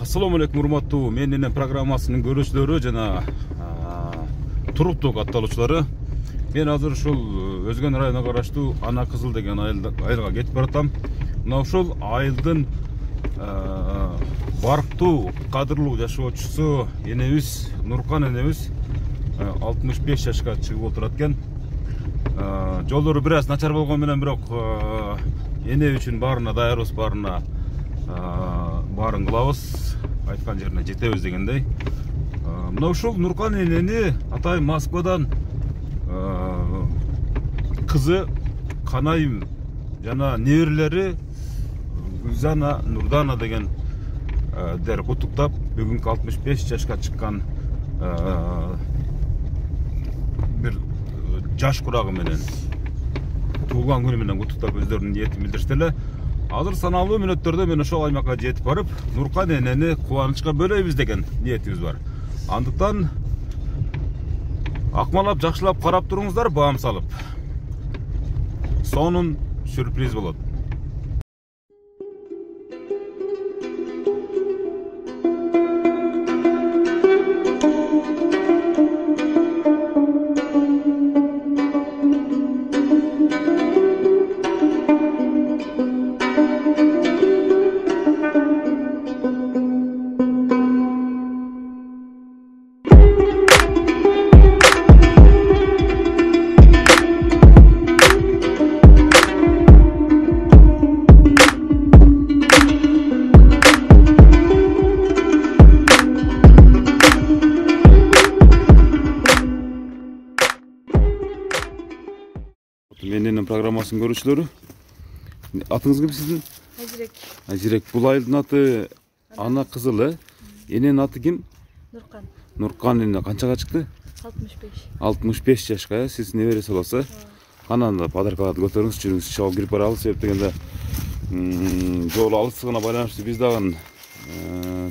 Assalamu alaikum урматтуу менин программасынын көрүүчүлөрү жана туруктук атталуучулары. Мен азыр ушул Өзгөн районуна караштуу Ана Кызыл деген айылга кетип баратам. Мына ушул айылдын барктуу кадырлуу жашоочусу энебиз Нуркан энебиз 65 жашка чыгып отурат экен. Жолдору бир аз начар болгон менен бирок эне үчүн баарына даярбыз, баарын кылабыз, айткан жерине жетебиз дегендей. Мына ушул Нуркан энени атай Москвадан кызы Канайым жана неберелери Гүлзана, Нурдана деген дер куттуктап, бүгүнкү 65 жашка чыккан бир жаш курагы менен туулган күнү менен куттуктап өздөрүнүн ниетин билдиришти эле. Азыр саналуу мүнөттөрдө мен ошол аймакка жетип барып, Нуркан энени кубанычка бөлөйбүз деген ниетибиз бар. Андыктан акмалап, жакшылап карап туруңуздар, баам салып. Сонун сюрприз болот. Менин программасын көрүүчүлөрү, атыңыз ким сиздин? Азирек. Азирек. Бул айылдын аты Ана Кызыл, эненин аты ким? Нуркан. Нуркан эне канчага чыкты? 65. 65 жашка, сиз небереси болосуз. Анан подаркаларды көтөрүңүз, жүрүңүз, чогуу кирип барабыз. Себеп дегенде жол алыстыгына байланыштуу биз дагы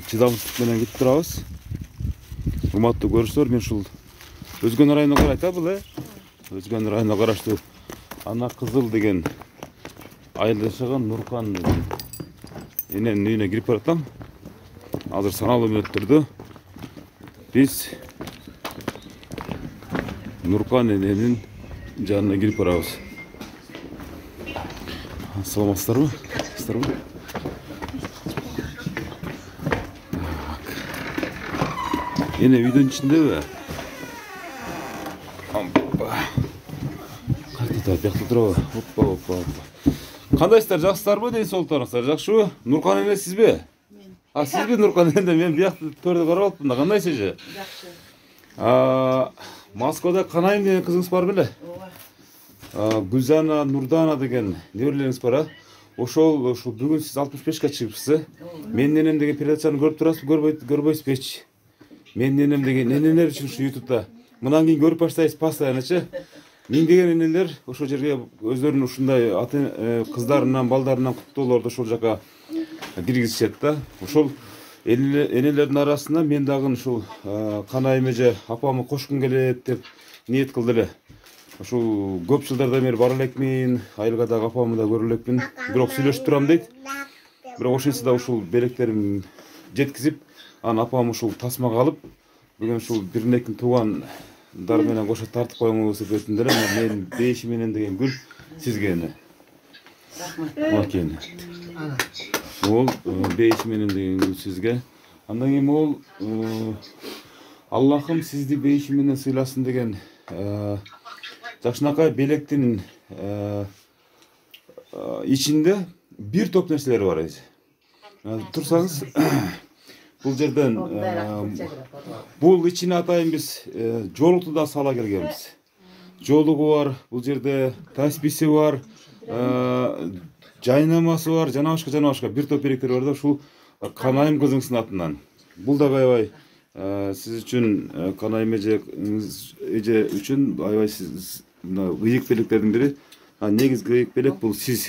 чыдамсыздык менен кетип турабыз. Урматтуу көрүүчүлөр, мен ушул Өзгөн районуна карайт бул, Өзгөн районуна караштуу Ана Кызыл деген айылда жашаган Нуркан эненин үйүнө кирип баратам. Азыр саналуу мүнөттөрдө биз Нуркан эненин жанына кирип барабыз. Саламатсыздарбы? Эне үйдүн ичиндеби? Бияқта тұрабы. Оппа. Қандайсыздар, жақсыздарбы? Ден соолуктарыңыздар жакшыбы? Нуркан эне сизби? Мен. Сизби Нуркан эне? Мен бияқта төрдө карап алыптым да. Кандайсыз же? Жакшы. Москвада Канайым деген кызыңыз бар беле? Ооба. Гүлзана, Нурдана деген неберелериңиз бар, ошол бүгүн сиз 65ка чыгыпсыз. Менин энем деген передачаны көрүп турасызбы, көрбөйсүзбү? Менин энем деген энелер үчүн ушу YouTube'да. Мындан кийин көрүп баштайсыз постоянно. Мен деген энелер ошол жерге өздөрүнүн ушундай кыздарынан, балдарынан куттоолорду ошол жака киргизишет да. Ошол энелердин арасында мен дагы ушул Канайым эже апамы кошкум келет деп ниет кылды эле. Ушул көп жылдардан бери бара элекмин, айылга дагы апамы да көрө элекмин. Бирок сүйлөшүп турам дейт. Бирок ошентсе да ушул белектерим жеткизип, анан апам ушул тасмага алып, бүгүн ушул биринекин тууган дар менен кошо тартып коюңуз деп өтүндүр. Мен бейиши менен деген гүл сизге эне. Рахмат. Ол бейиши менен деген гүл сизге. Андан кийин ол Аллахым сизди бейиши менен сыйласын деген жакшынакай белектин ичинде бир топ нерселер бар. Турсаңыз бул жерден бул ичине атайын биз жолукту да сала келгенбиз. Жолугу бар, бул жерде тасписи бар, жайнамасы бар, жана башка бир топ белектер бар да, ушул Канайым кызыңыздын атынан. Бул да аябай сиз үчүн, Канайым эже үчүн аябай сиз ыйык белектердин бири. Негизги ыйык белек бул сиз.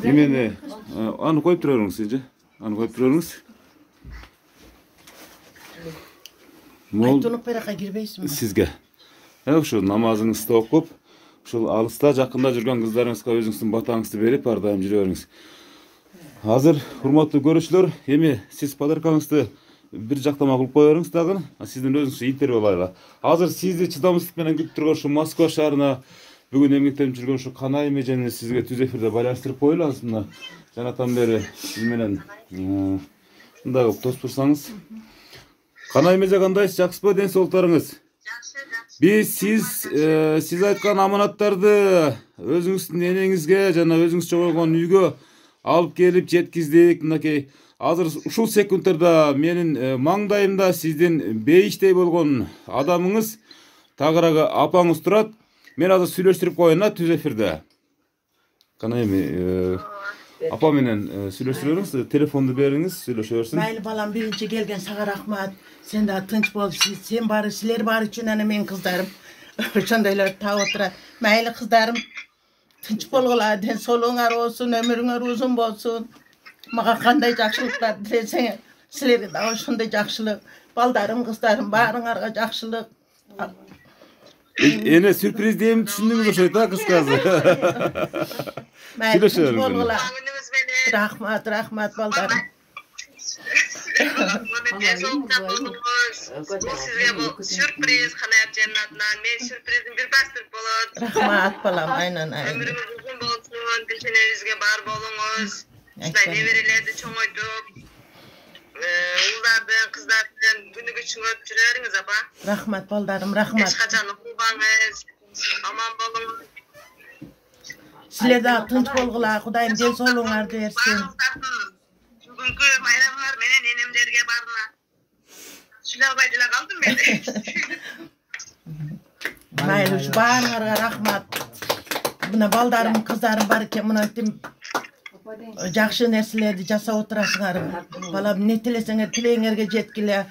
Эмени аны коюп тура бериңиз сиз же. Аны коюп тура бериңиз. Айтылып баракка кирбейсизби? Сизге. Ошо намазыңызды окуп, ушул алыста жакында жүргөн кыздарыңызга өзүңүздүн батаңызды берип, ар дайым жүрө бериңиз. Азыр урматтуу көрүүчүлөр, эми сиз подаркаңызды бир жактама кылып кое бериңиз дагы. Сиздин өзүңүз интервью алайлы. Азыр сизди чыдамсыздык менен күтүп турган ушу Москва шаарына бүгүн эмгектенип жүргөн ушу Канайым эжени сизге түз эфирде байланыштырып коелу. Мына жанатан бери сиз менен мындай кылып тосуп турсаңыз. Канайым эже кандайсыз? Жакшысызбы? Ден соолуктарыңыз? Биз сиз айткан аманаттарды өзүңүздүн энеңизге жана өзүңүз чогойгон үйгө алып келип жеткиздик. Мынакей азыр ушул секундтарда менин маңдайымда сиздин бейиштей болгон адамыңыз, тагыраагы апаңыз турат. Мен азыр сүйлөштүрүп коеюн түз эфирде. Канайым апа менен сүйлөштүрө бериңиз, телефонду бериңиз, сүйлөшө берсин. Mayli balam birinci gelgen sağa rahmat. Sen daha tınç bol. Sen bari siler bari için ana men kızlarım. Şondaylar ta otura. Mayli kızlarım. Tınç bolgula den soluğunar olsun, ömürüңөр uzun bolsun. Maga kanday jakşılıklar dilesene. Silerge daha şonday jakşılık. Baldarım, kızlarım barıңarga jakşılık. Ene sürpriz diyeyim düşündünüz oşoy ta kızkazı. Mayli tınç bolgula. Rahmat baldarım. Bu sizge bu sürpriz Kanayım cennetinden. Men sürprizim bir bastırıp bolot. Rahmat balam, aynen. Ömrümüz uzun bolsun, peşenenizge bar bolunuz. Şunday neverelerdi çoğoydup. Ulardan, kızlardan günü geçin öp jüreriңiz apa. Rahmat baldarım, rahmat. Hiç kaçan uğulbanız, aman bolunuz. Siler daha tınç bolgula, Kudayım den soluğunar dersin. Bugünkü bayramlar menen enemlerge barına. Şülabay kaldım ben. Mayli şu barıңarga rahmat. Buna baldarım, kızlarım barken buna ettim. Jakşı nerselerdi jasa oturasыңар. Balam ne tileseňer tileňerge jetkile.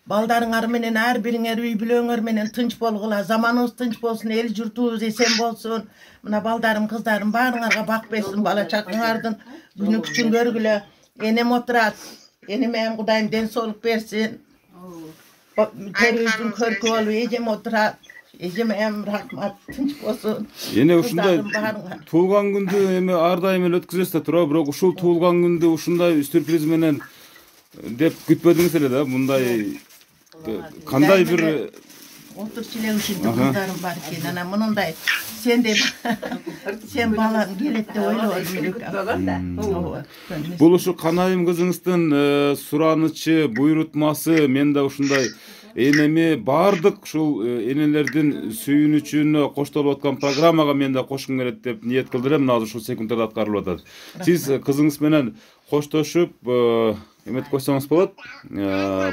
Baldarıňar menen her biriňer üy bileňer menen tınç bolgula. Zamanymyz tınç bolsun, el jurtubuz esen bolsun. Buna baldarım, kızlarım barıňarga bak bersin, bala çakyňardın günü küçün görgüle. Enem oturat. Enem hem Kudayım den soluk bersin. Terüzdün körkü olup ejem oturat. Ejem hem rahmat tınç bolsun. Ene ушундай туулган күндү эми ар дайым эле өткүзөсүз да туурабы, бирок ушул туулган күндү ушундай сюрприз менен деп күтпөдүңүз эле да. Мындай кандай бир Otur çile üşüdü kızlarım var ki ana mınınday. Sen de sen balan gelet de öyle olmuyor. бул ушу Канайым кызыңыздын суранычы, буйрутмасы, мен да ушундай энеми бардык ушул энелердин сүйүнүчүнө коштолуп аткан программага мен да кошкум келет деп ниет кылдым элем. Азыр ушул секундтарда аткарылып атат. Сиз кызыңыз менен коштошуп эметип койсоңуз болот.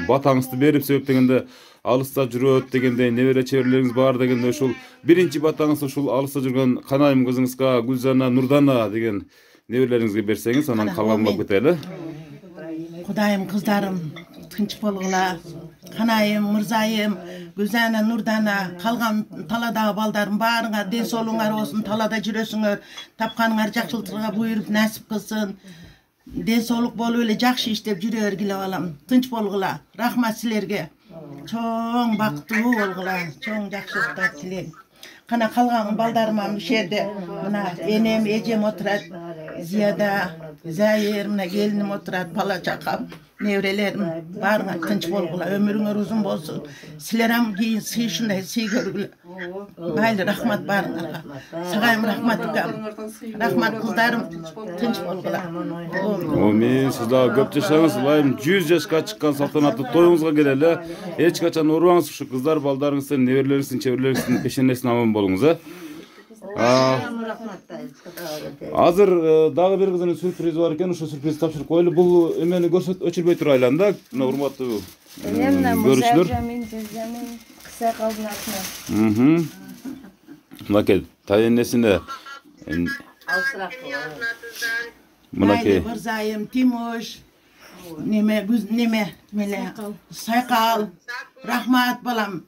Батаңызды берип, себеп дегенде алыста жүрөт дегендей, небере чеберлериңиз бар дегенде ушул биринчи батаңыз ушул алыста жүргөн Канайым кызыңызга, Гүлзана, Нурдана деген неберелериңизге берсеңиз, анан калганын алып кетели. Kudayım kızlarım tınç bolgula. Kanayım, Mırzayım, Gülzana, Nurdana, kalgan talada baldarım barıňar den soluňar olsun, talada jürösüňer, tapkanıňar jakşyltyrga buyurup nasip kılsın. Den soluk bolup ele jakşı işlep jürörgile balam. Tınç bolgula. Rahmat silerge. Çoğun baktуу bolgula, çoğun jakşylyklar tileyim. Kana kalgan baldarıma bir şerde, buna enem, ejem oturat, Ziyada, Zahir, buna gelinim oturat, pala çakam, nevrelerim, barına tınç bolgula, ömürüňer uzun bolsun. Sileram giyin sıy şunday sıy görgüle. Mayli rahmat barına. Sagayım rahmatıkam. Rahmat kızlarım tınç bolgula. Amin. Siz daha köp yaşaňyz, ilayim 100 yaşka çykkan saltanatly toyuňuzga geleli. Hiç kaçan urbaňyz şu kızlar baldarыңыздын, неберелериңиздин, чеберлериңиздин пешенесине аман болуңуз. Азыр дагы бир кызынын сюрпризи бар экен, ошо сюрпризди тапшырып коелу. Бул эмени көрсөт өчүрбөй турайлы анда, мына урматтуу көрүүчүлөр. Kısa kaldın atma. Мынакей таенесине мынакей Mırzayım, Timoş, neme, Saykal, rahmat balam.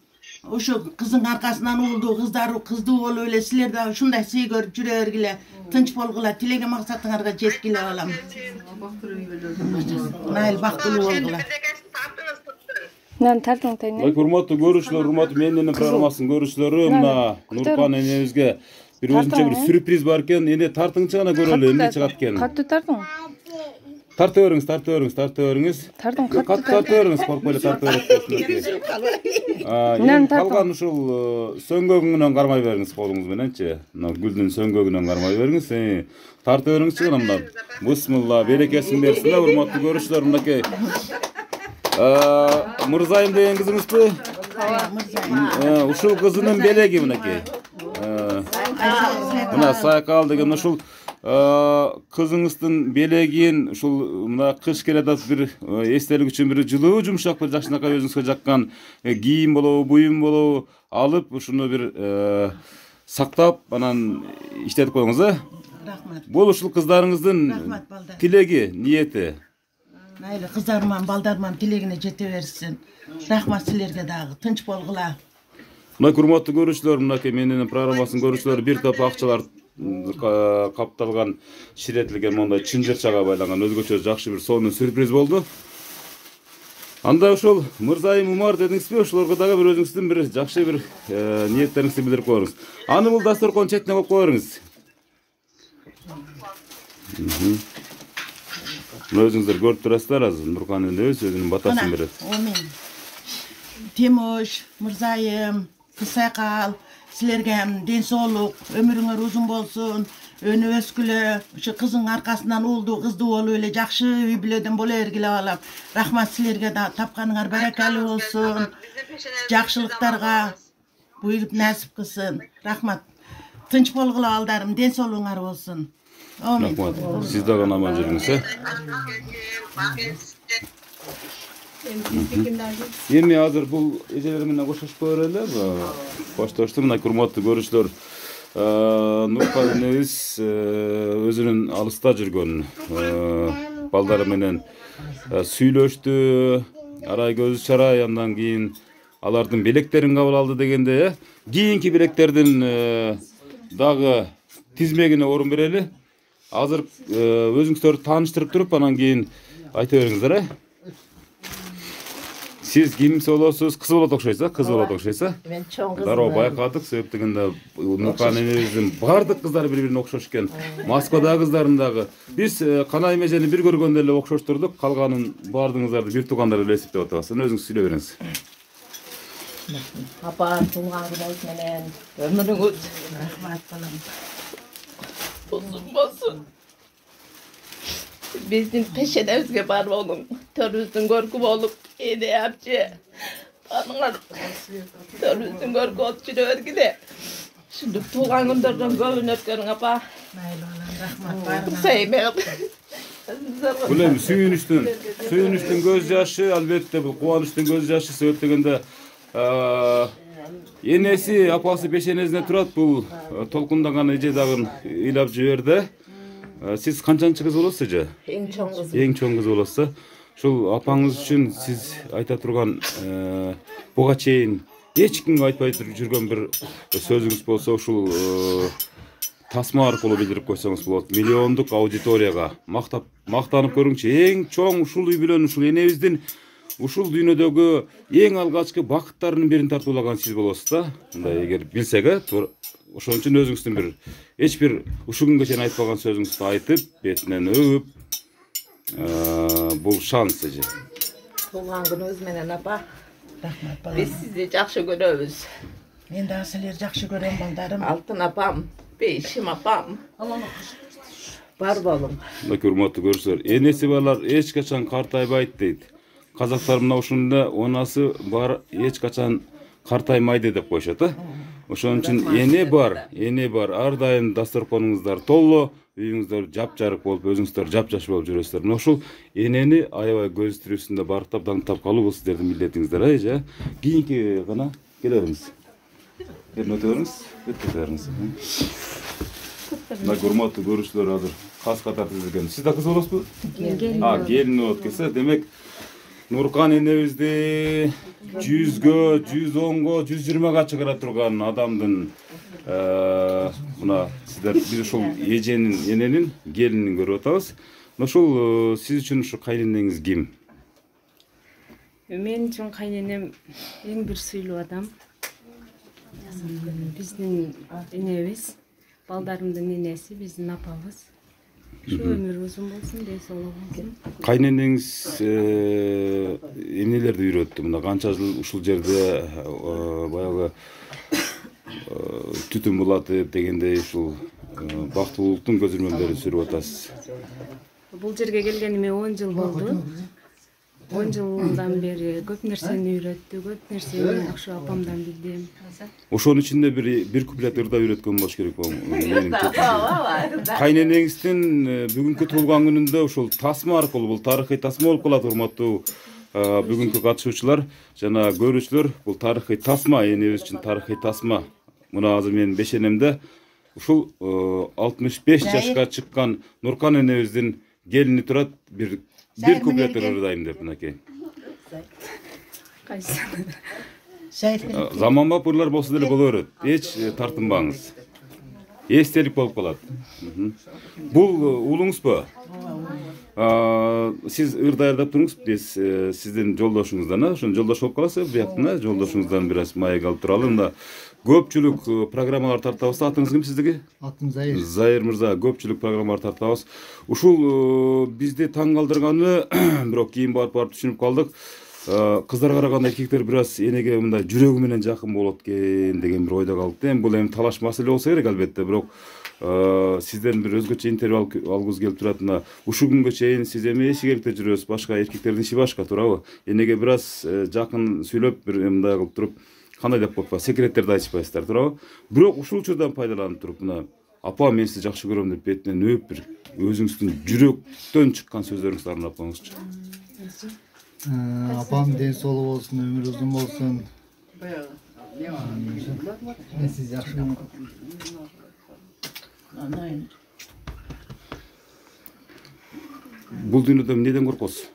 Uşu kızın arkasından oldu, kızdı olu öyle siler de şunday sıy görüp jürörgile, tınç bolgula, tilege maksatıňarga jetkile balam. Nail baktulu bolgula. Nan tartın tayını. Урматтуу көрүүчүлөр, урматтуу менин программасынын көрүүчүлөрү, мына Нурпан энебизге bir өзүнчө bir sürpriz бар экен. Эне тартыңчы гана көрөлү, эмне чыгат экен. Катты тартың? Тарта бериңиz. Тардым Тарта бериңиз, коркпой эле тарта бериңиз. Эми калган ушул сөңгөгүнөн кармай бериңиз колуңуз мененчи. Мына гүлдүн сөңгөгүнөн кармай бериңиз. Тарта бериңизчи мына. Бисмилла, берекесин берсин да, урматтуу көрүүчүлөр, мынакей. Мырзайым деген кызыңызбы? Ушул кызынын белеги мынакей. Мына Сайкал деген ушул кызыңыздын белегин ушул мына кыш келатат бир эстелик үчүн бир жылуу жумшак бир жакшынакай өзүңүзгө жаккан кийим болобу, буюм болобу алып ушуну бир сактап анан иштетип коюңуз, Рахмат. Бул ушул кыздарыңыздын Рахмат балдар. тилеги, ниети. Майли кыздарыман, балдарыман тилегине жете берсин. Рахмат силерге дагы, тынч болгула. Мына урматтуу көрүүчүлөр, мынакей менин программасын көрүүчүлөр, бир топ акчалар капталган ширетилген мондай чынжырчага байланган өзгөчө жакшы бир сонун сюрприз болду. Анда ошол Мырзайым Умар дедиңизби, ошолорго дагы бир өзүңүздүн бир жакшы бир ниеттериңизди билдирип коюңуз. Аны бул дасторконун четине коюп коюңуз. Өзүңүздөр көрүп турасыздар азыр, Нуркан эне өзүнүн батасын берет. Амин. Тимош, Мырзайым, Сайкал, силерге ден соолук, өмүрүңөр узун болсун, өнү өскүлө, ушу кызың аркасынан уулду, кыздуу болуп эле жакшы үй бүлөдөн боло бергиле алап. Рахмат силерге да, тапканыңар баракалуу болсун. Жакшылыктарга буйруп насип кылсын. Рахмат. Тынч болгула балдарым, ден соолугуңар болсун. Амин. Рахмат. Сиз дагы аман жүрүңүз, Эми азыр бул эжелер менен коштошуп берели. Коштошту, мына урматтуу көрүүчүлөр, Нуркан энебиз өзүнүн алыста жүргөн балдары менен сүйлөштү, арай көзү чарай, андан кийин алардын белектерин кабыл алды дегенде, кийинки белектердин дагы тизмегине орун берели. Азыр өзүңүздөрдү тааныштырып туруп, анан кийин айта бериңиздер, Сиз ким болосуз? Кыз болот окшойсуз, кыз болот окшойсуз. Мен чоң кызмын. Дароо байкадык, себеп дегенде Нуркан энебиздин бардык кыздары бири-бирине окшош экен. Москвадагы кыздарын дагы биз Канайым эжени бир көргөндө эле окшоштурдук, калганын бардыгыңыздарды бир туугандар эле эсептеп атабыз. Өзүңүз сүйлөй бериңиз. Апа, туулган күнүңүз менен өмүрүңүз Рахмат балам. uzun болсун. Биздин пешенебизге бар болуң, төрүбүздүн көркү болуп, эне апчы. Аныңар төрүбүздүн көркү болуп жүрө бергиле. Ушинтип туулган күндөрдөн көбүн өткөрүң апа. Майли балам, рахмат барыңар. Сеймеп. Бул эми сүйүнүчтүн көз жашы, албетте бул кубанычтын көз жашы, себеп дегенде энеси, апасы пешенесине турат, бул толкундаган эже дагы ыйлап жиберди. Сиз канчанчы кыз болосуз эже? Эң чоң кыз. Эң чоң кыз болосуз. Ушул апаңыз үчүн сиз айта турган буга чейин эч кимге айтпай жүргөн бир сөзүңүз болсо, ушул тасма аркылуу билдирип койсоңуз болот. Миллиондук аудиторияга мактанып көрүңчү. Эң чоң ушул үй бүлөнүн, ушул энебиздин ушул дүйнөдөгү эң алгачкы бакыттарынын бирин тартуулаган сиз болосуз да. Мындай эгер билсек, ошон үчүн өзүңүздүн бир эч бир ушул күнгө чейин айтпаган сөзүңүздү айтып, бетинен өбүп, бул шанс эже. Туулган күнүңүз менен апа. Рахмат балам. Биз сизди жакшы көрөбүз. Мен дагы силерди жакшы көрөм балдарым. Алтын апам, бейшим апам. Бар болуң. Мына урматтуу көрүүчүлөр, энеси барлар эч качан картайбайт дейт. Казактар мына ушунда онасы бар эч качан картаймайды деп коюшат, Ошон үчүн эне бар, ар дайым дасторконуңуздар толло, үйүңүздөр жапжарык болуп, өзүңүздөр жапжаш болуп жүрөсүздөр. Мына ушул энени аябай көз тирүүсүндө барктап, даңктап калуу бул сиздердин милдетиңиздер, эже. Кийинки гана келе бериңиз. Өтө бериңиз. Мына урматтуу көрүүчүлөр, азыр кас катар тизилген. Сиз да кыз болосузбу? Келин болот келсе, демек Нуркан энебизди 100гө, 110го, 120га чыгара турган адамдын мына сиздер биз ушул эженин, эненин, келинин көрүп атабыз. Ушул сиз үчүн ушу кайненеңиз ким? Мен үчүн кайненем эң бир сыйлуу адам. Биздин энебиз, балдарымдын энеси, биздин апабыз. Şu ömür uzun bolsun, deng soолук болsun. Кайненеңиz эмнелерди үйрөттү? Мына канча жыл ушул жерде баягы түтүн булатып дегендей ушул бактылуулуктун көзүрмөмдөрүн сүрүп атасыз. Бул жерге келгениме 10 жыл болду. 10 жылдан бери көп нерсени үйрөттү, көп нерсени ошо апамдан билдим. Ошонун ичинде бир куплет ырда үйрөткөн болуш керек менин. Кайненеңиздин бүгүнкү туулган күнүндө ушул тасма аркылуу, бул тарыхый тасма болуп калат, урматтуу бүгүнкү катышуучулар жана көрүүчүлөр. Бул тарыхый тасма, энебиз үчүн тарыхый тасма. Мына азыр менин бешенемде ушул 65 жашка чыккан Нуркан энебиздин келини турат, бир куплет ырдайм деп мынакей. Кайсы? Заманбап ырлар болсо деле боло берет. Эч тартынбаңыз. Эстелик болуп калат. Бул уулуңузбу? Сиз ыр даярдап туруңуз, биз сиздин жолдошуңуздан, ошон жолдош болуп каласыз, бияктан жолдошуңуздан бир аз маек алып туралы. Мында көпчүлүк программалар тартабыз. Атыңыз ким сиздики? Атым Зайыр. Зайыр мырза, көпчүлүк программалар тартабыз. Ушул бизди таң калтырганы, бирок кийин барып түшүнүп калдык. Кыздарга караганда эркектер бир аз энеге мындай жүрөгү менен жакын болот экен деген бир ойдо калдык. Бул эми талаш маселе болсо керек албетте, бирок сизден бир өзгөчө интервью алгыбыз келип турат. Мына ушул күнгө чейин сиз эми эшикерикте жүрөсүз, башка эркектердин иши башка, туурабы? Энеге бир аз жакын сүйлөп, бир мындай кылып туруп, кандай деп коет, секреттерди айтышпайсыздар, туурабы? Бирок ушул учурдан пайдаланып туруп, мына апа мен сизди жакшы көрөм деп бетинен өп бир өзүңүздүн жүрөктөн чыккан сөздөрүңүздү арнап коюңузчу. Апам ден соолук болсун, өмүрү узун болсун. Мен сизди жакшы көрөм. Бул дүйнөдө эмнеден коркосуз?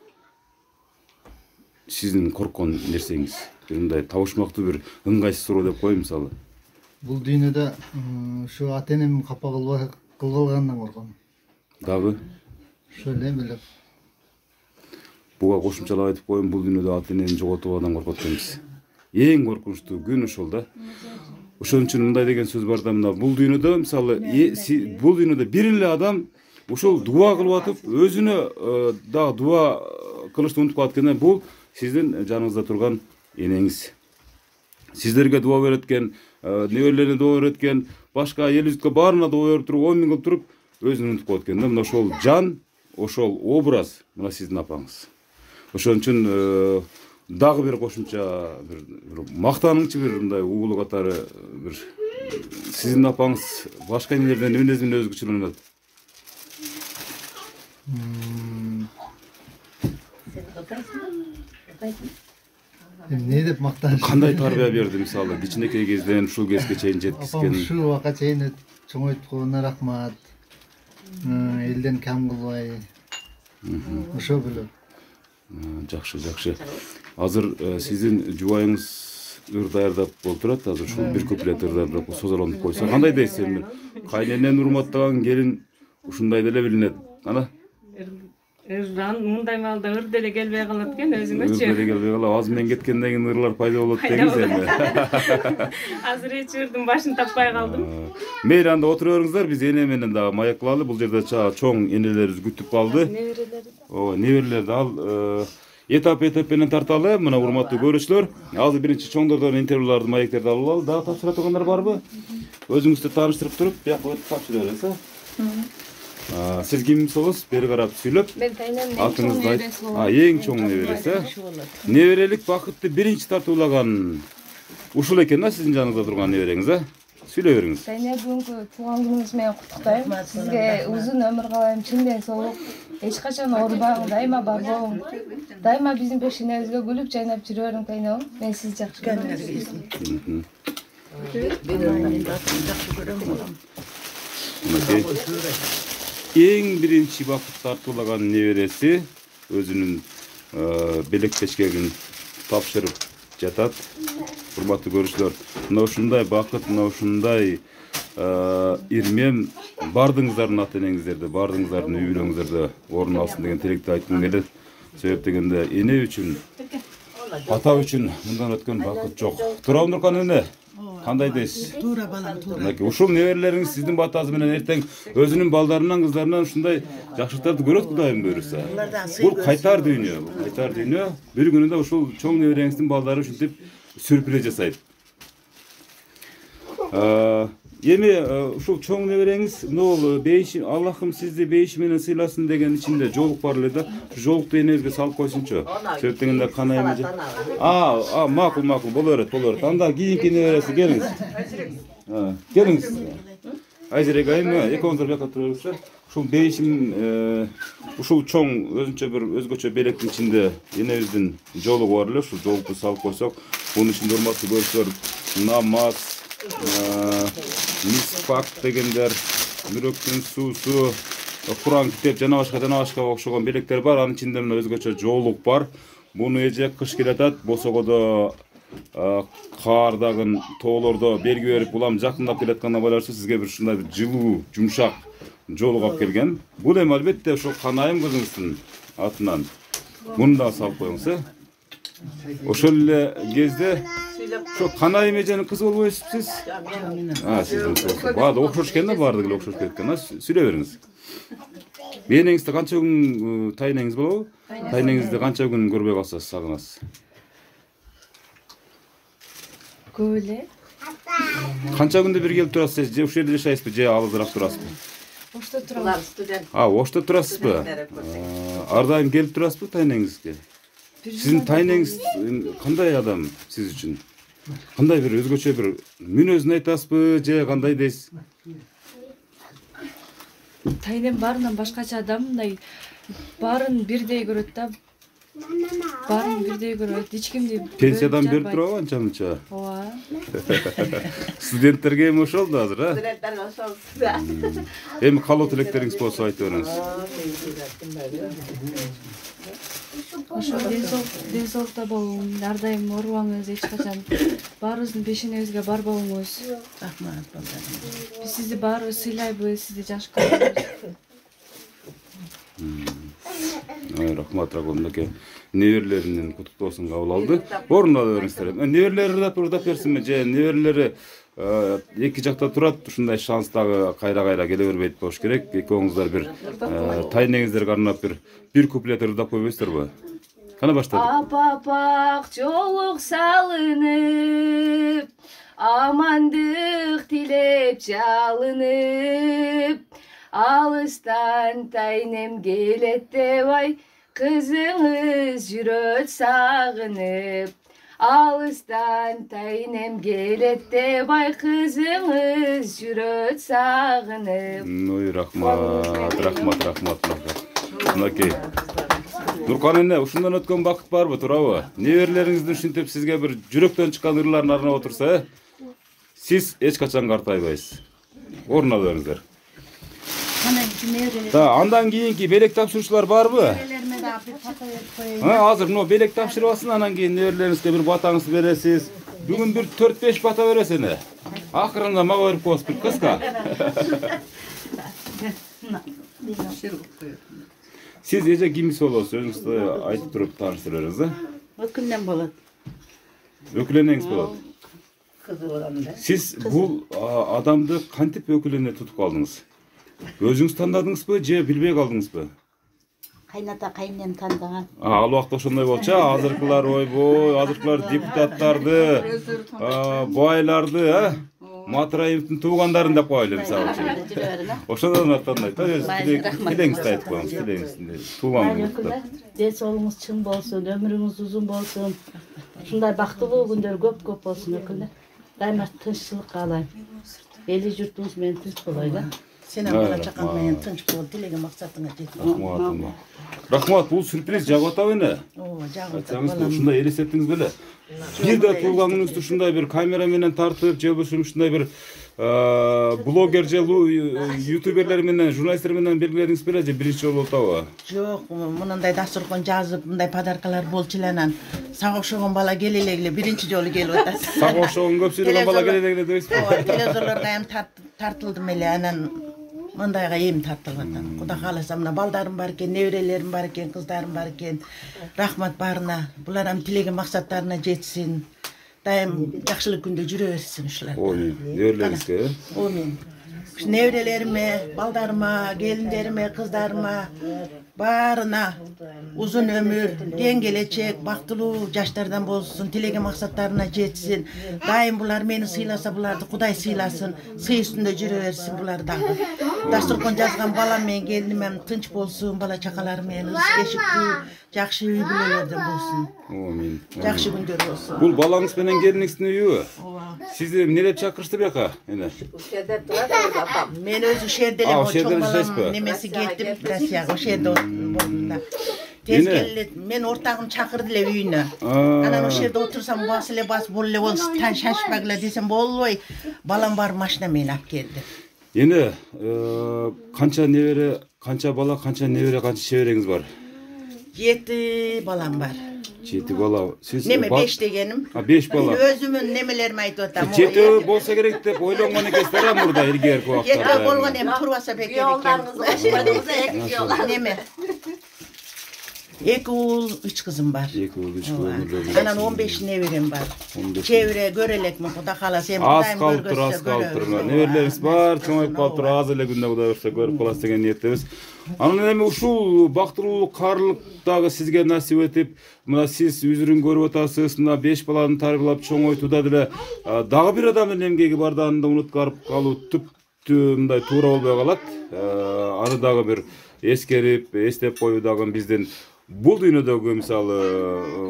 Сиздин корккон нерсеңиз? Мындай табышмактуу бир ыңгайсыз суроо деп коеюн мисалы. Бул дүйнөдө ушу ата-энем капа кылгандан корком. Дагы? Ошо эле белек. Буга кошумчалап айтып коеюн, бул дүйнөдө ата-энени жоготуудан коркот экенбиз. Эң коркунучтуу күн ошол да. Ошон үчүн мындай деген сөз бар да, мына бул дүйнөдө мисалы бул дүйнөдө бир эле адам ушул дуа кылып атып, өзүнө дагы дуа кылышты унутуп калат экен. Бул сиздин жаныңызда турган энеңиз. Сиздерге дуа береткен, неберелерине дуа береткен, башка эл-журтка баарына дуа берип туруп, 10 миң кылып туруп, өзүн унутуп коет экен да. Мына ошол жан, ошол образ мына сиздин апаңыз. Ошон үчүн дагы бир кошумча бир мактаныңчы бир мындай уулу катары бир сиздин апаңыз башка энелерден эмнеси менен өзгөчөлөнөт? Эмне деп мактаныш? Кандай тарбия берди мисалы кичинекей кезден ушул кезге чейин жеткизген? Апам ушул убакка чейин чоңойтуп койгонуна рахмат. Элден кам кылбай. Ошо беле. Жакшы. Азыр сиздин жубайыңыз ыр даярдап болуп турат. Азыр ушул бир куплет ыр даярдап созалонуп койсо кандай дейсиз эми? Кайненен урматтаган келин ушундай деле билинет. Ана? Ырдан мындай маалда ыр деле келбей калат экен өзүңөчү. Ыр деле келбей калат. Аз менен кеткенден кийин ырлар пайда болот деңиз эми. Азыр эч ырдын башын таппай калдым. Мейли анда отура бериңиздер, биз эне менен дагы маек кылалы. Бул жерде чоң энелерибиз күтүп калды. Неберелерди ал этап менен тарталы. Мына урматтуу көрүүчүлөр, азыр биринчи чоңдордон интервьюларды, маектерди алып алалы. Дагы тапшыра тургандар барбы? Өзүңүздү тааныштырып туруп, бияка өтүп тапшыра бересиз. Сиз кимсиз болосуз? Бери карап сүйлөп. Мен кайненем Атыңызды айтып. Эң чоң небересі. Неберелик бакытты биринчи тартуулаган ушул экен да сиздин жаныңызда турган небереңиз, Сүйлөй бериңиз. Кайненем бүгүнкү туулган күнүңүз менен куттуктайм. Сизге узун өмүр каалайм, чын ден соолук. Эч качан оорубаң, дайыма бар болуң. Дайыма биздин пешенебизге күлүп жайнап жүрө бериң кайненем. Мен сизди жакшы көрөм. Эң биринчи бакыт тартуулаган небереси өзүнүн белек печкегин тапшырып жатат. Урматтуу көрүүчүлөр, мына ушундай бакыт, мына ушундай ирмем бардыңыздардын ата-энеңиздерде, бардыңыздардын үй бүлөңүздөрдө орун алсын деген тилекти айткым келет. Себеп дегенде эне үчүн, ата үчүн мындан өткөн бакыт жок. Туурабы Нуркан эне? Кандай дейсиз? Туура балам, туура. Мынакей ушул неберелериңиз сиздин батасы менен эртең өзүнүн балдарынан, кыздарынан ушундай жакшылыктарды көрөт Кудайым буйруса. Бул кайтар дүйнө, кайтар дүйнө. Бир күнүндө ушул чоң небереңиздин балдары ушинтип сюрприз жасайт. Эми ушул чоң небереңиз могул бейиш Аллахым сизди бейиши менен сыйласын деген ичинде жолук бар эле да. Жолукту энеңизге салып койсунчу. Себеп дегенде канайым эже. Макул, боло берет. Анда кийинки небереси келиңиз. Келиңиз. Айзерек айым, экөөңүздөр бияка тура бериңиздер. Ушул бейишим ушул чоң өзүнчө бир өзгөчө белектин ичинде энебиздин жолугу бар эле. Ушул жолукту салып койсок, бунун ичинде урматтуу көрүүчүлөр, намаз, мисвак дегендер, мүрөктүн суусу, Куран китеп жана башка окшогон белектер бар. Анын ичинде мына өзгөчө жолук бар. Буну эже кыш келатат, босогодо каардагын тоолордо белги берип, улам жакындап келатканда байларсыз сизге бир ушундай бир жылуу, жумшак жолук алып келген. Бул эми албетте ошо канайым кызыңыздын атынан. Муну да салып коюңуз, Ошол эле кезде ошо канайым эженин кызы болбойсузбу сиз? Сиздин кызы. Баары окшош экен да, баардыгы эле окшош кеткен. Сүйлөй бериңиз. Энеңизде канча күн тайнеңиз болобу? Тайнеңизди канча күн көрбөй калсаңыз сагынасыз? Көп эле. Канча күндө бир келип турасыз? Же ушул жерде жашайсызбы, же алысыраак турасызбы? Ошто турам. Ошто турасызбы? Ар дайым келип турасызбы тайнеңизге? Сиздин тайнеңиз кандай адам сиз үчүн? Кандай бир өзгөчө бир мүнөзүн айтасызбы, же кандай дейсиз? Тайнем баарынан башкача адам, мындай баарын бирдей көрөт да. Баарын бирдей көрөт. Эч кимди пенсиядан берип турабы анча-мынча? Ооба. Студенттерге эми ошол да азыр, Студенттерге ошол. Эми калуу тилектериңиз болсо айтып бериңиз. Ошо ден-соолукта болуң, ар дайым оорубаңыз, эч качан баарыбыздын пешенебизге бар болуңуз. Рахмат балдарым. Биз сизди баарыбыз сыйлайбыз, сизди жакшы көрөбүз. Рахмат рагондоке неберелеринин куттуктоосун кабыл алды. Орун ала бериңиздер. Неберелери ырдап берсинби, же неберелери эки жакта турат, ушундай шанс дагы кайра келе бербейт болуш керек. Экөөңүздөр бир тайнеңиздерге арнап бир куплет ырдап койбойсуздарбы? Кана баштадык. Апапак жолук салынып, амандык тилеп жалынып, алыстан тайнем келет деп ай, кызыңыз жүрөт сагынып. Алыстан тайнем келет деп ай, кызыңыз жүрөт сагынып. Ой, рахмат. Мынакей. Нуркан эне, ушундан өткөн бакыт барбы, турабы? Неберелериңиздин ушинтип сизге бир жүрөктөн чыккан ырларын арнап отурса, сиз эч качан картайбайсыз. Орун ала бериңиздер. Андан кийинки белек тапшырушуулар барбы? Азыр мына белек тапшырып анан кийин неберелериңизге бир батаңызды бересиз. Бүгүн бир 4-5 бата бересиз эне. Акырында мага берип коесуз бир кыска. Сиз эже кимиз болосуз? Өзүңүздү айтып туруп тааныштырып бериңиз, Өкүлдөн болот. Өкүл энеңиз болот. Кызы болом да. Сиз бул адамды кантип өкүл эне тутуп калдыңыз? Өзүңүз тандадыңызбы, же билбей калдыңызбы? Кайната кайнем тандаган. Ал убакта ошондой болчу. Азыркылар ойбой, азыркылар депутаттарды, байларды, Матыраевдин туугандарын деп коелу мисалы үчүн. Ошондон аттанайт. Тилеңизди айтып коюңуз, тилеңизди. Тууган күнүңүздө. Ден соолугуңуз чың болсун, өмүрүңүз узун болсун. Ушундай бактылуу күндөр көп болсун өкүлдөр. Дайыма тынччылык каалайм. Эли журтубуз менен тынч болой да. Сенен бала чакаң менен тынч болуп тилеген максатыңа жеткиле. Рахмат, бул сюрприз жагып атабы эне? Ооба, жагып атабы. Ушундай элестеттиңиз беле? Бир да туулган күнүңүздү ушундай бир камера менен тартып, же болбосо ушундай бир блогер же ютуберлер менен, журналисттер менен белгиледиңиз беле, же биринчи жолу болуп атабы? Жок, мындай дасторкон жазып, мындай подаркалар болчу эле анан сага окшогон бала келе эле биринчи жолу келип атат. Сага окшогон көп сүйлөгөн бала келе эле дейсизби? Ооба, телевизорлорго эми тартылдым эле, анан мындайга эми тартылып атам. Кудай кааласа мына балдарым бар экен, неберелерим бар экен, кыздарым бар экен. Рахмат баарына. Булар ам тилеген максаттарына жетсин. Dayım yaxşılık günde жүрө берсин uşular. Amin. Nöwerleringizge. Amin. Şu nevrelerime, baldarıma, gelinlerime, kızlarıma, barına uzun ömür, dengelecek, baktılуу жаштардан bolsun, tilege maksatlarına жетsin. Daim bular meni sıylasa bulardı Kuday sıylasın, sıy üstünde жүрө bersin bular dagı. Dasturkon жазган balam men gelinim tınç bolsun, bala çakalarım meniz eşikli, жақсы үй бүлөлөрдөн болсун. Amin. Жақсы күндөр болсун. Бул балаңыз менен келиңиздин үйү. Сизди эмне деп чакырышты бияка? Эне. Men özü şerde Aa, o şerde çok yaşayız balam mı? nemesi gittim Rusiyaga o şerde bolunda. Tez geldi men ortağım çakırdı le uyuna. Anan o şerde otursam basile bas bolle ol tan şaşmagla desem bolboy balam bar maşina meni alып keldi. Эне канча небере, канча бала, канча небере, канча шебереңиз бар? 7 balam var. 7 bala. Siz Neme 5 degenim. Ha 5 bala. Özümün nemelerimi aytып atam. 7 bolsa керек деп ойлонгон экенсиздер а мурда илгерки убакта. 7 болгон эми турбаса бек экен. Neme? 2 uul, 3 kızım var. 2 uul, 3 kızım. Anan 15 neverem var. Çevre görelekmi Kuda kalasa hem Az kalıptır, az kalıptır. Neverlerimiz var, çoğayıp kalıptır. Az ele günde Kuda görse görüp kalası degen niyettebиз. Анан эми ушул бактыруулук карылык дагы сизге насип этип, мына сиз үзүрүн көрүп атасыз, мына 5 баланы тарбиялап чоңойтууда деле дагы бир адамдын эмгеги бардыгын да унуткарып калуу түптү мындай туура болбой калат. Аны дагы бир эскерип, эстеп коюу дагы биздин бул дүйнөдөгү мисалы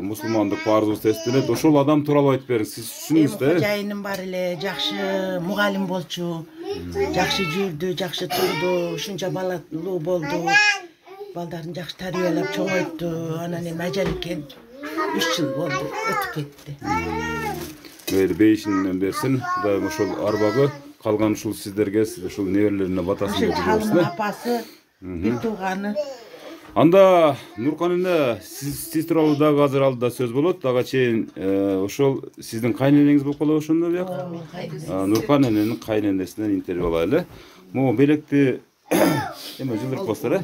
мусулмандык парызыбыз эстелет. Ошол адам тууралуу айтып бериңиз. Сиз түшүндүңүз да? Жайыным бар эле, жакшы мугалим болчу, жакшы жүрдү, жакшы турду, ушунча балалуу болду. Балдарын жакшы тарбиялап чоңойтту. Анан эми ажал экен 3 жыл болду, өтүп кетти. Мейли бейишинен берсин. Кудайым ошол арбагы калган ушул сиздерге, ушул неберелерине батасын деп жүрөсүн. Апасы, бир тууганы. Анда Нуркан эне сиз тууралуу дагы азыр алдыда сөз болот. Ага чейин ошол сиздин кайненеңиз болуп калабы ошондо бияк? Нуркан эненин кайненесинен интервью алайлы. Могу белекти эме жылдырып коесуздар, э?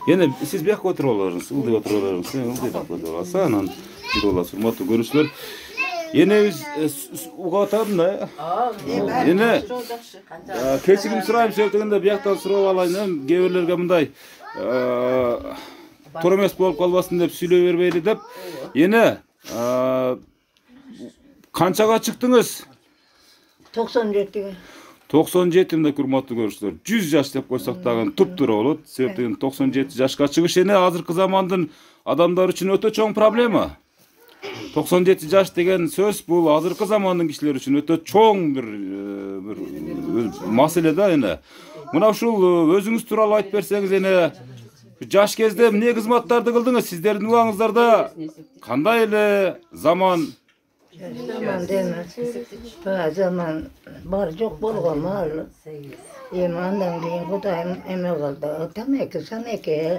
Эне сиз бияка отуруп алыңыз, ылдый отуруп алыңыз, ылдый отуруп аласыз, анан жүрүп аласыз. Урматтуу көрүүчүлөр, энебиз угап атам да. Эне кечирим сурайм сөйтөгөндө бияктан сурап алайын, кээ бирлерге мындай туура эмес болуп калбасын деп сүйлөй бербейли деп. Эне канчага чыктыңыз? 97-ге. 97 мындай урматтуу көрүүчүлөр. 100 жаш деп койсок дагы туп-туура болот. Себеби 97 жашка чыгыш эне азыркы замандын адамдар үчүн өтө чоң проблема. 97 жаш деген сөз бул азыркы замандын кишилери үчүн өтө чоң бир маселе да эне. Мына ушул өзүңүз тууралуу айтып берсеңиз эне, жаш кезде эмне кызматтарды кылдыңыз? Сиздердин убагыңыздарда кандай эле заман? Zaman demez. Zaman var çok bolğan var. Emandan keyin Kudayım eme kaldı. Temeki saneki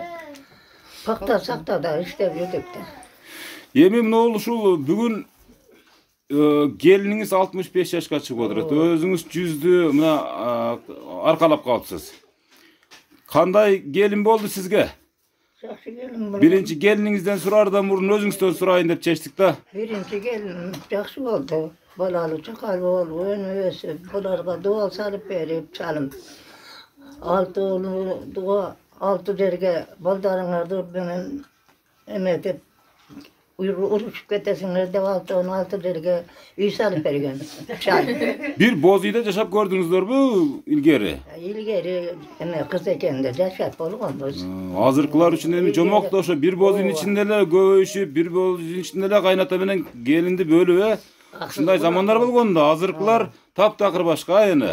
pakta sakta da işlep yürüdük de. Эми мына ушул бүгүн келиниңиз 65 жашка чыгып отурат. Өзүңүз 100дү мына аркалап калыпсыз. Кандай келин болду сизге? Жақсы келin болdu. Биринчи келиниңизден сураардан мурун өзүңүздөн сурайын деп чечтик да. Birinci gelin жақсы oldu. Balalı çakal oldu. Önü ösüp bularga dua sarıp verip çalım. Altı derge baldarınglardı benim emeğe uruşup ketesingler de altı derge üy sarıp vergen. Çalım. Bir boz uyda жашап көрдүңүздөрбү илгери? İlgeri kız ekende yaşap olgan biz. Азыркылар үчүн эми жомокто ошо бир боз үйдүн ичинде эле көбөйүшүп, бир боз үйдүн ичинде эле кайната менен келинди бөлүп, ушундай замандар болгон да. Азыркылар таптакыр башка эне.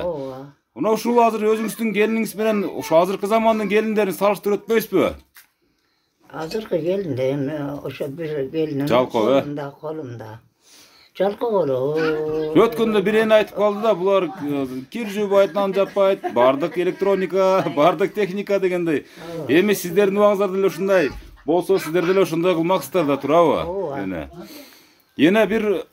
Мына ушул азыр өзүңүздүн келиниңиз менен ошо азыркы замандын келиндерин салыштырып өтпөйсүзбү? Azırkı gelin de oşa bir gelinin Çalkov, kolumda. Çalkov olur. Өткөндө бирени айтып калды да, булар кир жуубайт, нан жаппайт, бардык электроника, бардык техника дегендей. Эми сиздердин убагыңыздарда деле ушундай болсо, сиздер деле ошондой кылмаксыздар да, туурабы? Эне бир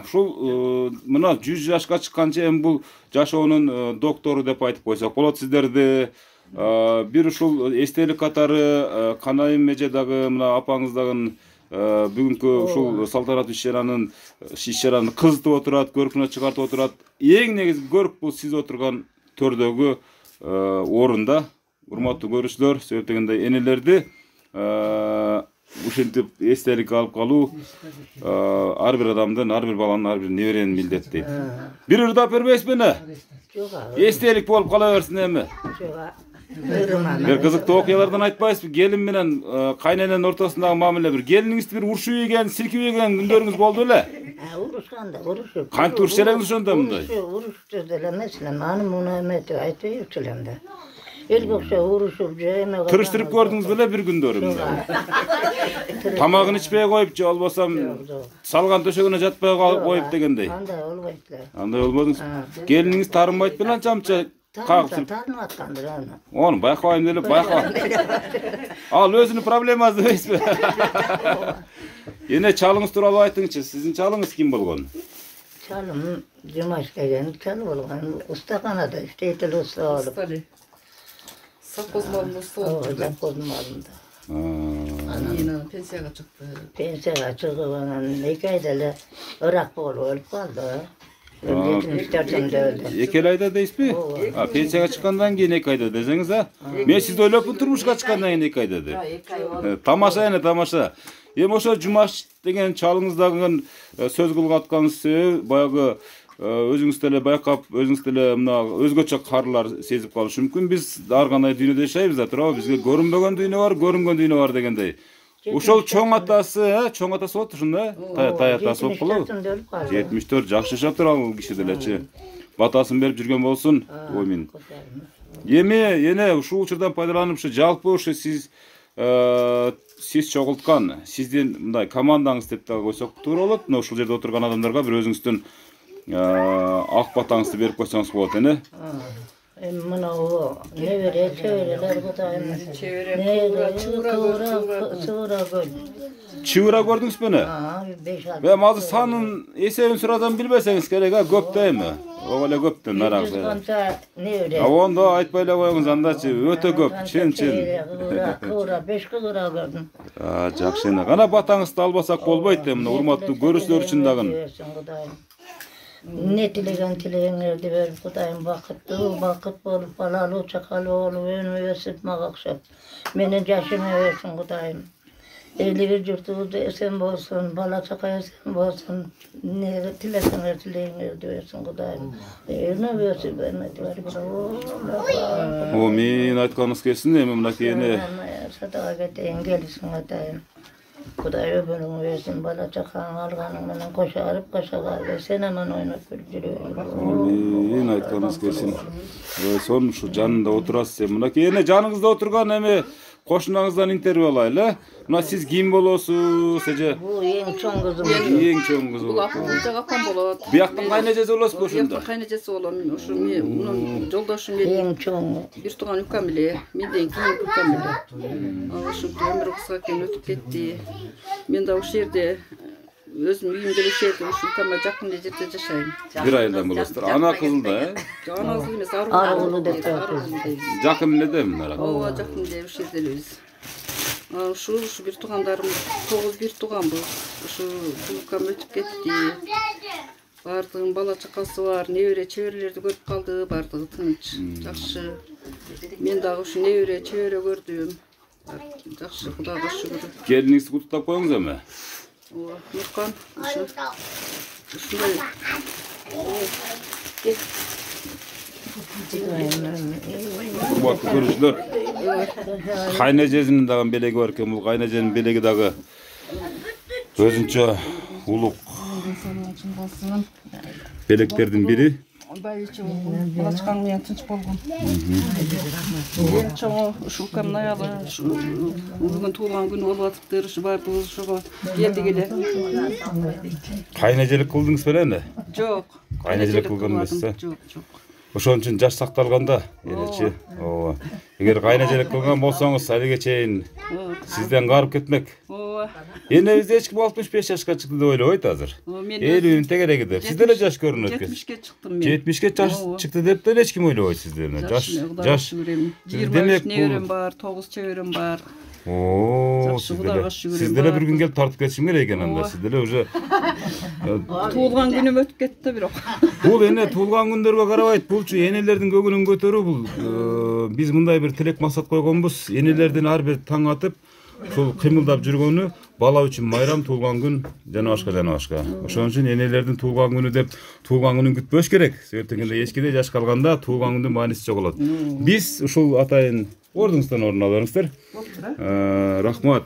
ушул мына 100 жашка чыкканча эми бул жашоонун доктору деп айтып койсок болот сиздерди. Бир ушул эстелик катары Канайым эже дагы мына апаңыз дагы бүгүнкү ушул салтанаттуу иш-чараны кызытып отурат, көркүнө чыгартып отурат. Эң негизги көрк бул сиз отурган төрдөгү орунда. Урматтуу көрүүчүлөр, себеп дегенде энелерди ушинтип эстелик алып калуу ар бир адамдын, ар бир баланын, ар бир неберенин милдети дейт. Бир ырдап бербейсизби эне? Жок. Эстелик болуп кала берсин эми. Жок. Бир кызыктуу окуялардан айтпайсызбы? Келин менен кайнененин ортосундагы мамиле бир келиниңизди бир урушуп ийген, силкип ийген күндөрүңүз болду беле? Урушканда, урушуп. Кантип урушуп элеңиз ошондо мындай? Урушуп деле эмесин, аны муну эметип айтып жүрчүлөм да. Элге окшоп урушуп же эме кылып. Тырыштырып көрдүңүз беле бир күндөрү? Тамагын ичпей коюп же болбосо салган төшөгүнө жатпай коюп дегендей. Андай болбойт эле. Андай болбодуңуз. Келиниңиз тарынбайт беле анча-мынча кагып. Тарынып аны. Onu байкабайм деле, байкабайм. Ал өзүнүн проблемасы дебейсизби? Эне чалыңыз тууралуу айтыңызчы. Сиздин чалыңыз ким болгон? Чалым Жумаш деген чал болгон. Устаканада иштейт эле уста болуп. Совхоз малында уста. Совхоз малында. Анан пенсияга чыкты. Пенсияга чыгып анан 2 айда эле ырак болуп өлүп калды. 74 öldü. 2 ayda дейсизби? Пенсияга чыккандан кийин 2 айда десеңиз, Мен сизди ойлопмун турмушка чыккандан кийин 2 айда деп. Тамаша эне, тамаша. Эми ошо Жумаш деген чалыңыздагы сөз кылгатканыңыз себеби баягы өзүңүз деле байкап, өзүңүз деле мына өзгөчө каарылар сезип калышы мүмкүн. Биз ар кандай дүйнөдө жашайбыз да, туурабы? Бизге көрүнбөгөн дүйнө бар, көрүнгөн дүйнө бар дегендей. Ошол чоң атасы болот ушунда, тай атасы болуп калабы? 74 жакшы жаштыр ал киши делечи. Батасын берип жүргөн болсун. Ой мен. Эми эне ушул учурдан пайдаланып жалпы ушу сиз чогулткан, сиздин мындай командаңыз деп да койсок туура болот. Мына ушул жерде отурган адамдарга бир өзүңүздүн ак батаңызды берип койсоңуз болот эне. Мына о небере чөйрөлөр кутайм. Чыбыра көрдүңүзбү эне? 5-6. Эми азыр санын эсебин сурадан билбесеңиз керек, көп да эми. Ого эле көп да наракы. Ондо айтпай эле коюңуз андачы, өтө көп, чын. Кыра 5 кыра көрдүм. Жакшы эне. Кана батаңызды албасак болбойт эми, урматтуу көрүүчүлөр үчүн дагы. Ne tilegеңерди берип Кудайым бакыттуу болуп, балалуу чакалуу болуп, өнүп өсүп мага окшоп. Менин жашыма берсин Кудайым. Элибиз журтубуз эсен болсун, бала чака эсен болсун. Не тилесеңер тилегеңерди берсин Кудайым. Өнүп өсүп берип. Мен айтканыңыз келсин, эми мынакей эне. Сатага кетейин келсин Кудайым. Kuday öbürünü versin, bala çakağın alğanın menen koşarıp koşağa sen hemen oynap жүрüyorum. Мен айтканыңыз келсин. Сонун ушу жанында отурасыз эми. Мынакей эне жаныңызда отурган эми кошунаңыздан интервью алайлы. Мына сиз ким болосуз, эже? Бул эң чоң кызым. Эң чоң кызы. Бул акылдык апам болот. Бияктын кайнежеси болосузбу ошондо? Кайнежеси болом. Ушу мунун жолдошум эң чоң. Бир тууган укам эле, менден кийинки укам эле. Ушинтип өмүрү кыска экен өтүп кетти. Мен да ушул жерде өзүм үйүмдө эле ушул укамга жакын эле жерде жашайм. Бир айылдан болосуздар. Ана кызыл да, Ана кызыл эмес, аргылуу деп коет. Жакын эле да мына. Ооба, жакын эле ушул жерде элебиз. Ушу бир туугандарым 9 бир тууганбыз. Ушу укам өтүп кетти. Бардыгын бала чакасы бар, небере чөбөрөлөрдү көрүп калды, бардыгы тынч, жакшы. Мен дагы ушу небере чөбөрө көрдүм. Жакшы, Кудайга шүгүр. Келиниңизди куттуктап коюңуз эми. Ооба, Нуркан, ушундай. Урматтуу көрүүчүлөр, кайнежесинин дагы белеги бар экен. Бул кайнеженин белеги дагы өзүнчө улук белектердин бири. Байычы болгон, бала чакаң менен тынч болгон. Эң чоңу ушул укамдын аялы, бүгүн туулган күнү болуп атыптыр, ушу бардыгыбыз ошого келдик эле. Кайнежелик кылдыңыз беле эне? Жок. Кайнежелик кылган эмес. Жок. Ошон үчүн жаш сакталганда, элечи. Ооба. Эгер кайнежелик кылган болсоңуз, алиге чейин сизден карып кетмек. Ооба. Энебиз эч ким 65 жашка чыкты деп ойлобойт азыр. 50-нин тегереги деп. Сиз деле жаш көрүнөт экен. 70ке чыктым мен. 70ке жаш чыкты деп эч ким ойлобойт сиздерди. Жаш. Демек, 23 неберем бар, 9 чөбөрөм бар. О, сиздер бир күн келип тартып кетишим керек экен анда. Сиздер уже Туылган күнүм өтүп кетти бирок. бул эне туулган күндөргө карабайт. Булчу энелердин көңүлүн көтөрүү бул. Биз мындай бир тилек максат койгонбуз. Энелердин ар бир таң атып, ушул кыймылдап жүргөнү бала үчүн майрам туулган күн жана башка. Ошон үчүн энелердин туулган күнү деп туулган күнүн күтпөш керек. Себептегенде эчкиде жаш калганда туулган күндүн мааниси жоголот. Биз ушул атайын ордуңуздан орун алыңыздар. Рахмат.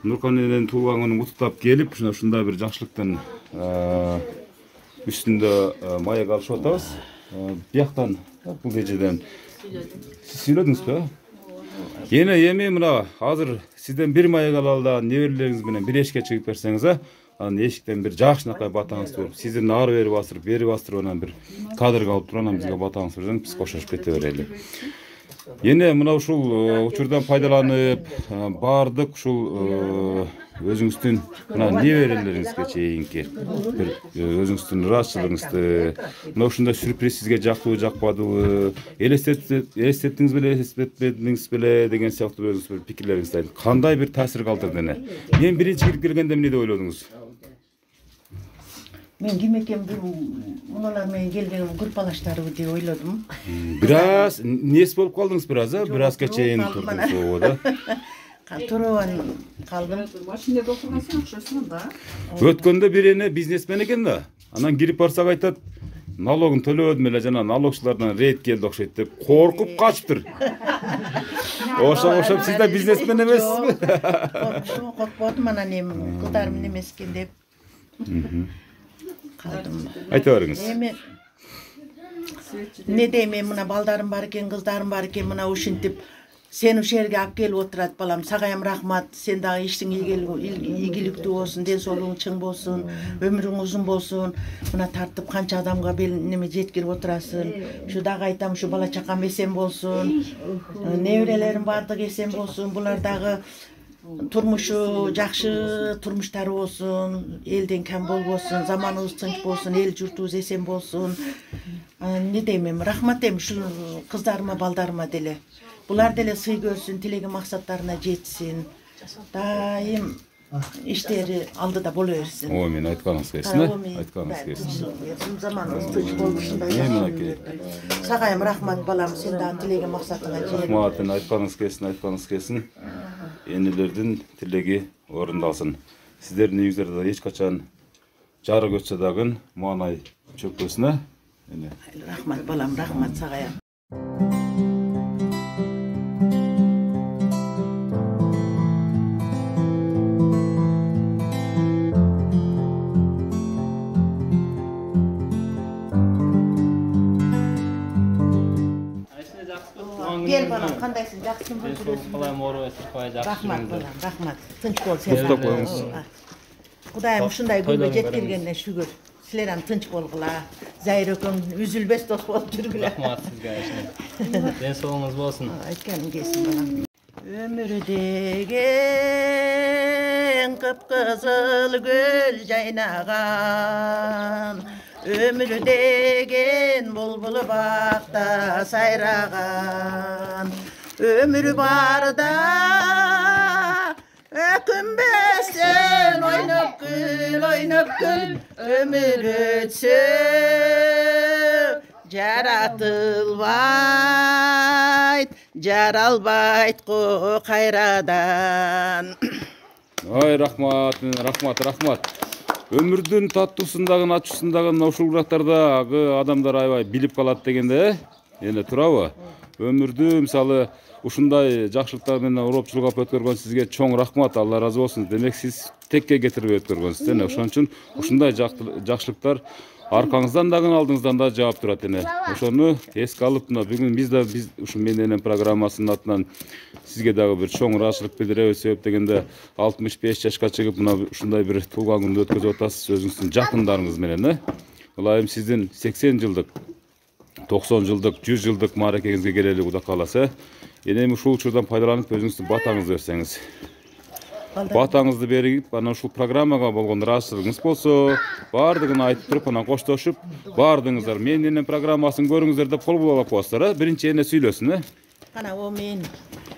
Нуркан эненин туулган күнүн куттуктап келип, ушундай бир жакшылыктын үстүндө маек алышып атабыз. Бияктан бул эжеден сүйлөдүңүзбү? Эми мына азыр сизден бир маек алалы да неберелериңиз менен бир эшикке чыгып берсеңиз, анан эшиктен бир жакшынакай батаңызды берип, сиздин ары бери бастырып, бери бастырып анан бир кадрга алып туруп анан бизге батаңызды берсең, биз коштошуп кете берели. Эне мына ушул учурдан пайдаланып, бардык ушул өзүңүздүн мына неберелериңизге чейинки бир өзүңүздүн ыраазычылыгыңызды, мына ушундай сюрприз сизге жактыбы, жакпадыбы, элестеттиңиз беле, элестетпедиңиз беле деген сыяктуу өзүңүз бир пикирлериңизди айтып, кандай бир таасир калтырды эне? Мен биринчи кирип келгенде эмне деп ойлодуңуз? Мен ким экенби, муналар менен келген группалаштарыбы деп ойлодум. Бираз нес болуп калдыңыз биразга чейин турдуңуз да. Турубан калдым. Машинеде отургансың окшойсуң да. Өткөндө бир эне бизнесмен экен да. Анан кирип барсак айтат, налогун төлөбөдүм эле жана налогчулардан рейд келди окшойт деп коркуп качыптыр. Ошоп сиз да бизнесмен эмессизби? Коркподум, анан эми кыздарым эмес экен деп. Калдым. Айта бериңиз. Эми эмне дейм, мына балдарым бар экен, кыздарым бар экен, мына ушинтип сени ушул жерге алып келип отурат балам. Сагайым рахмат. Сен дагы иштиң ийгиликтүү болсун, ден соолугуң чың болсун, өмүрүң узун болсун. Мына тартып канча адамга неме жеткирип отурасың. Ушу дагы айтам, ушу бала чакам эсен болсун. Неберелерим бардыгы эсен болсун. Булар дагы турмушу жакшы турмуштары болсун, элден кем болбосун, заманыбыз тынч болсун, эл журтубуз эсен болсун. Не дейм, рахмат дейм ушул кыздарыма, балдарыма деле. Булар деле сый көрсүн, тилеги максаттарына жетсин. Дайым иштери алдыда боло берсин. Мен айтканыңыз келсин, айтканыңыз келсин. Заманыбыз тынч болуп ушундай. Сагайым рахмат балам, сен дагы тилеги максатыңа жет. Рахмат, айтканыңыз келсин. Энелердин тилеги орундалсын. Сиздердин үйүңүздөрдө эч качан жарык өтсө дагы маанай чөкпөсүн. Рахмат балам, рахмат сагайым. Gel balam, kandayсың, жакшысың, жүрөсүң. Калайм, оорубайсыз, калай жакшы. Рахмат балам, рахмат. Тынч бол сен. Кудайым ушундай күнгө жеткиргенине шүгүр. Силер ham тынч болгула. Зайыр экөөң үзүлбөс дос болуп жүргүлө. Рахмат сизге. Ден соолугуңуз болсун. Айтканың келсин балам. Өмүр деген кыпкызыл гүл жайнаган. Өмүр деген булбул бакта сайраган. Өмүр барда өкүнбестен ойноп күл, өмүр өтсө жаратылбайт, жаралбайт ко кайрадан. Ой, рахмат. Өмүрдүн таттуусундагы, ачуусундагы ушул урактардагы адамдар аябай билип калат дегенде, эне туурабы? Өмүрдү мисалы ушундай жакшылыктар менен уроопчулук өткөргөн сизге чоң рахмат, Алла разы болсун. Демек сиз текке кетирип өткөргөнсүз. Ошон үчүн ушундай жакшылыктар аркаңыздан дагы алдыңыздан да жаап турат эне. Ошону эске алып, бүгүн биз ушу менен программасынын атынан сизге дагы бир чоң ыраазычылык билдиребиз. Себеп дегенде 65 жашка чыгып мына ушундай бир туулган күндү өткөзүп атасыз өзүңүздүн жакындарыңыз менен. Ылайым сиздин 80 жылдык, 90 жылдык, 100 жылдык мааракеңизге келели Кудай кааласа. Эми ушул учурдан пайдаланып өзүңүздүн батаңызды берсеңиз. Батаңызды берип, анан ушул программага болгон ыраазычылыгыңыз болсо, бардыгын айтып туруп, анан коштошуп, бардыгыңыздар менин программасын көрүңүздөр деп кол булалап коесуздар, биринчи эне сүйлөсүн, Кана, о мен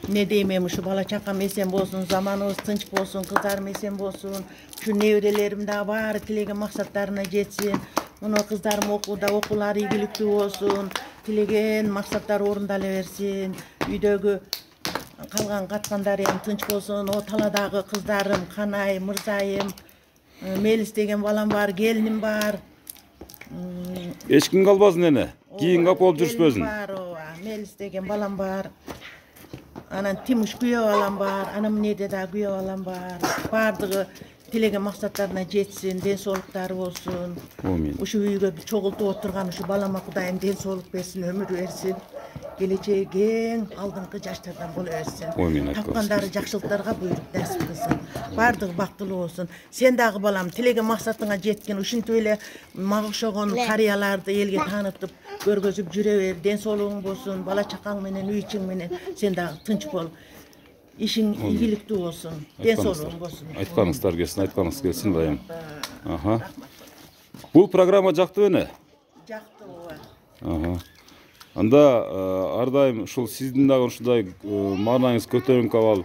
ne deyim şu bala çakam esen bolsun, zamanımız tınç bolsun, kızlarım esen bolsun. Şu nevrelerim de var, tilegen maksatlarına jetsin. Bunu kızlarım okuda, okulları iyilikli olsun. Tilegen maksatlar orundala versin. Üydögü kalgan katkandarım tınç bolsun. O taladagı kızlarım, Kanay, Mırzayım, Melis degen balam var, gelinim var. Eşkin kalbasın ene. Giyin kap olup жүрүшпөсүn. Melis degen balam var. Anan Timuş güyo alan var. Anam nede da güyo alan var. Bardığı tilegen maksatlarına jetsin, densolukları olsun. Amin. Uşu uyga çoğultu oturgan uşu balama Kudayım densoluk versin, ömür versin. Geleceğe gen aldыңкы жаштардан боло берсин. Тапкандары жакшылыктарга буйруп насип кылсын. Бардыгы бактылуу болсун. Сен дагы балам тилеген максатыңа жеткен ушинтип эле мага окшогон карыяларды элге таанытып көргөзүп жүрө бер. Ден соолугуң болсун, бала чакаң менен, үй ичиң менен сен дагы тынч бол. Ишиң ийгиликтүү болсун, ден соолугуң болсун. Айтканыңыздар келсин дайым. Аха. Бул программа жактыбы эне? Жактыбы. Аха. Анда ар дайым ушул сиздин дагы ушундай маанаңыз көтөрүңкү абал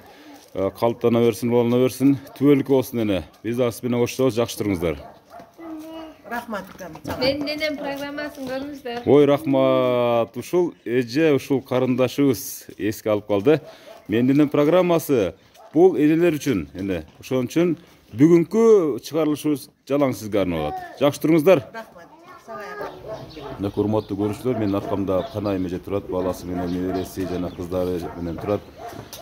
калыптана берсин, болуна берсин, түбөлүк болсун эне. Биз дагы сиз менен коштобуз, жакшы туруңуздар. Рахмат. Мен денем программасын көрүңүздөр. Ой, рахмат. Ушул эже, ушул карындашыбыз эске алып калды. Мен денем программасы бул энелер үчүн, эне. Ошон үчүн бүгүнкү чыгарылышыбыз жалаң сизге арналат. Жакшы туруңуздар. Мына урматтуу көрүүчүлөр, менин аркамда Канай эже турат, баласы менен небереси жана кыздары менен турат.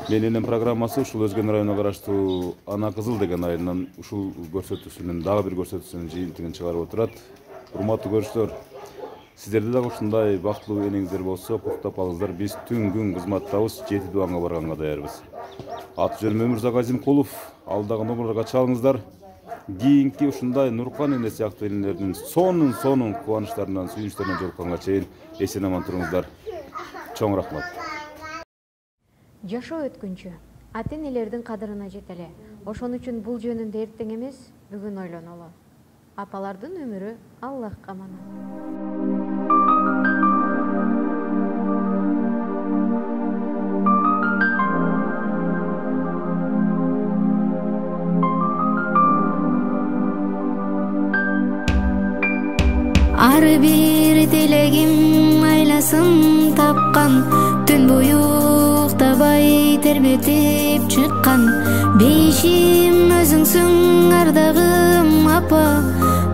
Менин программасы ушул Өзгөн районуна караштуу Ана Кызыл деген айынан ушул көрсөтүүсүнүн дагы бир көрсөтүүсүнүн жыйынтыгын чыгарып отурат. Урматтуу көрүүчүлөр, сиздерде дагы ушундай бактылуу энеңиздер болсо, коктоп алыңыздар. Биз түн күн кызматтабыз, 7 дуанга барганга даярбыз. Аты жөнүм Өмүрзак Азимкулов. Алдагы номерлорго чалыңыздар. Кийинки ушундай Нуркан эне сыяктуу энелердин сонун кубанычтарынан, сүйүнүчтөрүнөн жолукканга чейин эсен аман туруңуздар. Чоң рахмат. Жашоо өткүнчү ата-энелердин кадырына жетеле. Ошон үчүн бул жөнүндө эртең эмес, бүгүн ойлонолу. Апалардын өмүрү Аллахка аманат. Ар бир тилегим айласын тапкан, түн бою уктабай тербетип чыккан. Бейишим өзүңсүң ардагым апа,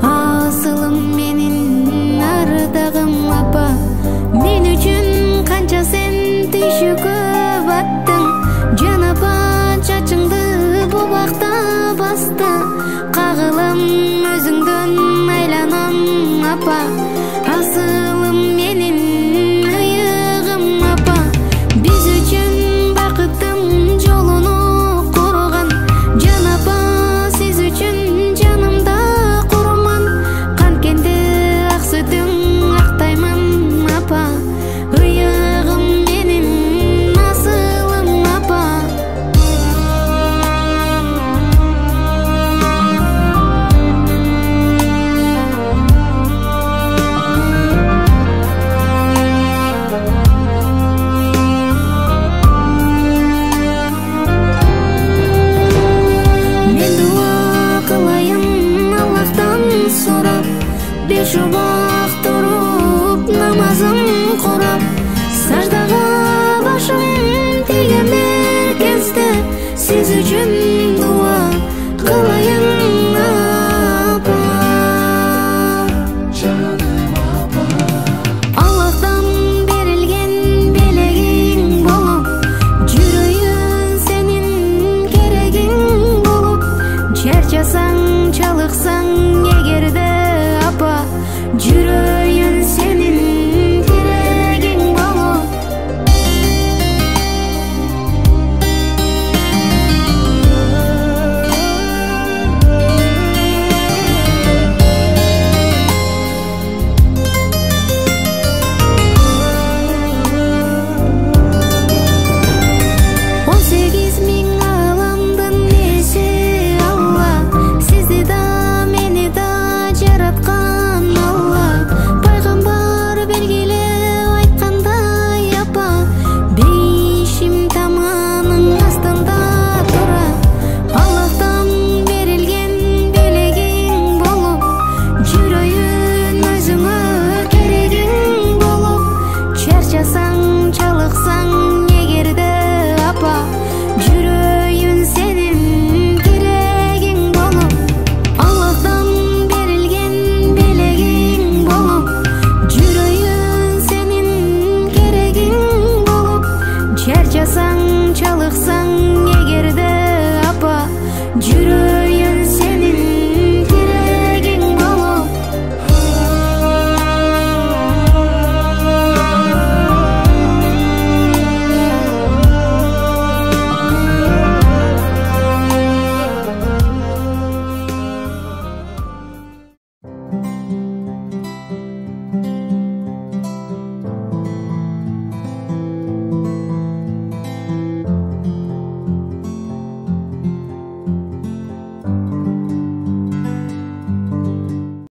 асылым менин ардагым апа. Мен үчүн канча сен түйшүккө баттың, жан апа чачыңды бу бакта басты. Кагылым өзүңдөн айланам апа, асылым менин ыйыгым апа. Биз үчүн бакыттын жолуну курган, жан апа сиз үчүн жанымда курман. Канткенде ак сүтүң актаймын апа, ыйыгым менин асылым апа. Беш убак туруп намазым курап, саждага башым тийген меркезде, сиз үчүн дуа кылайын апа. Аллахтан берилген белегиң болуп, жүрөйүн сенин керегиң болуп, чарчасаң чалыксаң